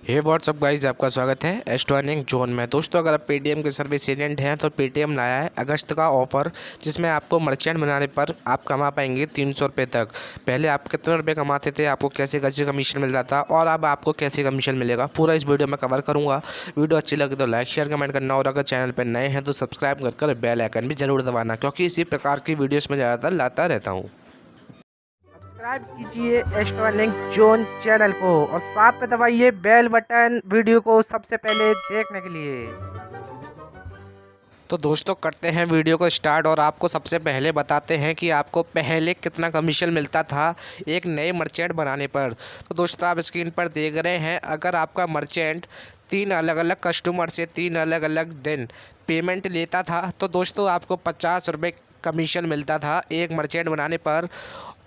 हे WhatsApp guys, आपका स्वागत है एस्टॉर्निंग जोन में। दोस्तों, अगर आप पेटीएम के सर्विस एजेंट हैं तो पेटीएम लाया है अगस्त का ऑफ़र, जिसमें आपको मर्चेंट बनाने पर आप कमा पाएंगे 300 रुपये तक। पहले आप कितने रुपये कमाते थे, आपको कैसे कैसे कमीशन मिलता था और अब आपको कैसे कमीशन मिलेगा, पूरा इस वीडियो में कवर करूँगा। वीडियो अच्छी लगे तो लाइक शेयर कमेंट करना और अगर चैनल पर नए हैं तो सब्सक्राइब कर बेल आइकन भी जरूर दबाना, क्योंकि इसी प्रकार की वीडियोज़ में ज़्यादातर लाता रहता हूँ। सब्सक्राइब कीजिए एस्ट्रोलिंक जोन चैनल को और साथ में दबाइए बेल बटन वीडियो को सबसे पहले देखने के लिए। तो दोस्तों, करते हैं वीडियो को स्टार्ट और आपको सबसे पहले बताते हैं कि आपको पहले कितना कमीशन मिलता था एक नए मर्चेंट बनाने पर। तो दोस्तों, आप स्क्रीन पर देख रहे हैं, अगर आपका मर्चेंट 3 अलग अलग कस्टमर से 3 अलग अलग दिन पेमेंट लेता था तो दोस्तों आपको 50 रुपये कमीशन मिलता था एक मर्चेंट बनाने पर।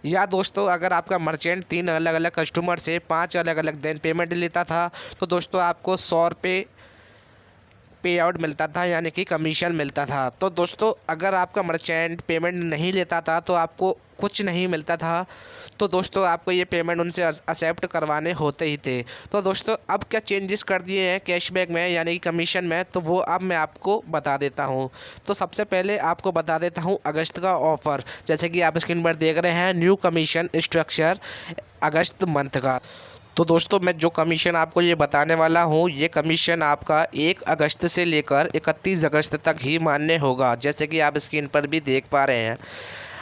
या दोस्तों, अगर आपका मर्चेंट 3 अलग अलग कस्टमर से 5 अलग अलग दिन पेमेंट लेता था तो दोस्तों आपको 100 रुपये पे आउट मिलता था, यानी कि कमीशन मिलता था। तो दोस्तों, अगर आपका मर्चेंट पेमेंट नहीं लेता था तो आपको कुछ नहीं मिलता था। तो दोस्तों, आपको ये पेमेंट उनसे एक्सेप्ट करवाने होते ही थे। तो दोस्तों, अब क्या चेंजेस कर दिए हैं कैशबैक में, यानी कि कमीशन में, तो वो अब मैं आपको बता देता हूँ। तो सबसे पहले आपको बता देता हूँ अगस्त का ऑफ़र। जैसे कि आप स्क्रीन पर देख रहे हैं, न्यू कमीशन स्ट्रक्चर अगस्त मंथ का। तो दोस्तों, मैं जो कमीशन आपको ये बताने वाला हूँ, ये कमीशन आपका 1 अगस्त से लेकर 31 अगस्त तक ही मान्य होगा, जैसे कि आप स्क्रीन पर भी देख पा रहे हैं।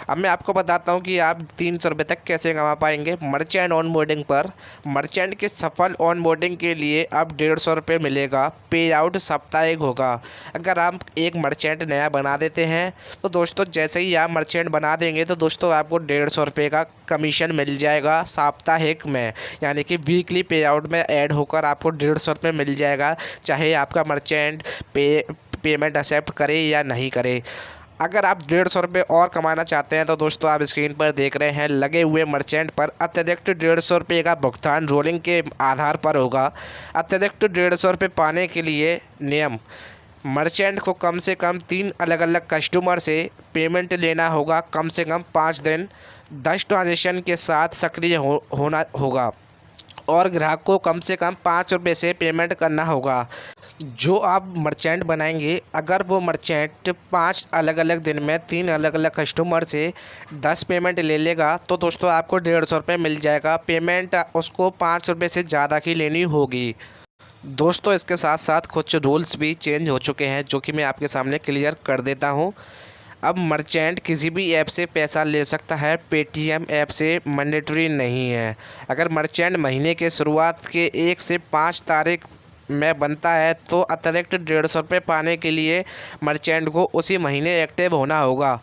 अब मैं आपको बताता हूँ कि आप 300 रुपये तक कैसे कमा पाएंगे मर्चेंट ऑन बोर्डिंग पर। मर्चेंट के सफल ऑन बोर्डिंग के लिए अब 150 रुपये मिलेगा। पे आउट साप्ताहिक होगा। अगर आप एक मर्चेंट नया बना देते हैं तो दोस्तों, जैसे ही आप मर्चेंट बना देंगे तो दोस्तों आपको 150 रुपये का कमीशन मिल जाएगा साप्ताहिक में, यानी कि वीकली पे आउट में ऐड होकर आपको 150 रुपये मिल जाएगा, चाहे आपका मर्चेंट पेमेंट एक्सेप्ट करे या नहीं करे। अगर आप 150 रुपये और कमाना चाहते हैं तो दोस्तों, आप स्क्रीन पर देख रहे हैं, लगे हुए मर्चेंट पर अतिरिक्त 150 रुपये का भुगतान रोलिंग के आधार पर होगा। अतिरिक्त 150 रुपये पाने के लिए नियम: मर्चेंट को कम से कम 3 अलग अलग कस्टमर से पेमेंट लेना होगा, कम से कम 5 दिन, 10 ट्रांजेक्शन के साथ सक्रिय होना होगा और ग्राहक को कम से कम 5 रुपये से पेमेंट करना होगा। जो आप मर्चेंट बनाएंगे, अगर वो मर्चेंट 5 अलग अलग दिन में 3 अलग अलग कस्टमर से 10 पेमेंट ले लेगा तो दोस्तों आपको 150 रुपये मिल जाएगा। पेमेंट उसको 5 रुपये से ज़्यादा की लेनी होगी। दोस्तों, इसके साथ साथ कुछ रूल्स भी चेंज हो चुके हैं, जो कि मैं आपके सामने क्लियर कर देता हूँ। अब मर्चेंट किसी भी ऐप से पैसा ले सकता है, पेटीएम ऐप से मैंडेटरी नहीं है। अगर मर्चेंट महीने के शुरुआत के 1 से 5 तारीख में बनता है तो अतिरिक्त 150 रुपये पाने के लिए मर्चेंट को उसी महीने एक्टिव होना होगा।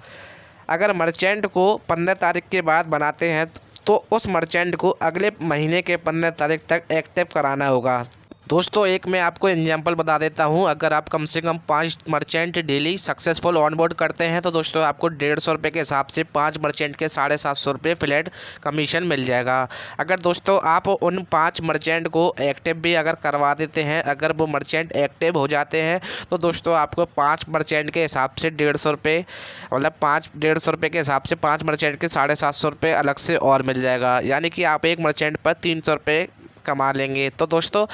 अगर मर्चेंट को 15 तारीख के बाद बनाते हैं तो उस मर्चेंट को अगले महीने के 15 तारीख तक एक्टिव कराना होगा। दोस्तों, एक मैं आपको एग्जांपल बता देता हूं, अगर आप कम से कम 5 मर्चेंट डेली सक्सेसफुल ऑनबोर्ड करते हैं तो दोस्तों आपको 150 रुपये के हिसाब से 5 मर्चेंट के 750 रुपये फ्लैट कमीशन मिल जाएगा। अगर दोस्तों आप उन 5 मर्चेंट को एक्टिव भी अगर करवा देते हैं, अगर वो मर्चेंट एक्टिव हो जाते हैं तो दोस्तों आपको 5 मर्चेंट के हिसाब से 150 रुपये, मतलब 150 रुपये के हिसाब से 5 मर्चेंट के 750 रुपये अलग से और मिल जाएगा, यानी कि आप एक मर्चेंट पर 300 रुपये कमा लेंगे। तो दोस्तों,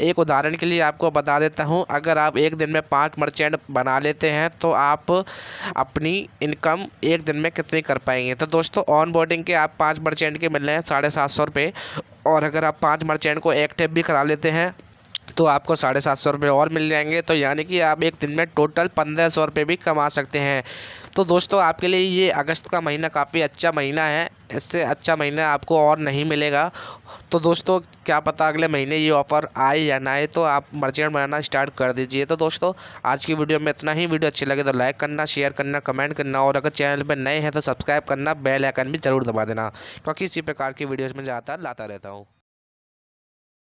एक उदाहरण के लिए आपको बता देता हूं, अगर आप एक दिन में 5 मर्चेंट बना लेते हैं तो आप अपनी इनकम एक दिन में कितनी कर पाएंगे। तो दोस्तों, ऑन बोर्डिंग के आप 5 मर्चेंट के मिल रहे हैं 750 रुपये, और अगर आप 5 मर्चेंट को एक्टिव भी करा लेते हैं तो आपको 750 रुपये और मिल जाएंगे। तो यानी कि आप एक दिन में टोटल 1500 रुपये भी कमा सकते हैं। तो दोस्तों, आपके लिए ये अगस्त का महीना काफ़ी अच्छा महीना है, इससे अच्छा महीना आपको और नहीं मिलेगा। तो दोस्तों, क्या पता अगले महीने ये ऑफ़र आए या ना आए, तो आप मर्चेंट बनाना स्टार्ट कर दीजिए। तो दोस्तों, आज की वीडियो में इतना ही। वीडियो अच्छी लगे तो लाइक करना, शेयर करना, कमेंट करना और अगर चैनल पर नए हैं तो सब्सक्राइब करना, बेल आइकन भी ज़रूर दबा देना, क्योंकि इसी प्रकार की वीडियोज़ में ज़्यादातर लाता रहता हूँ।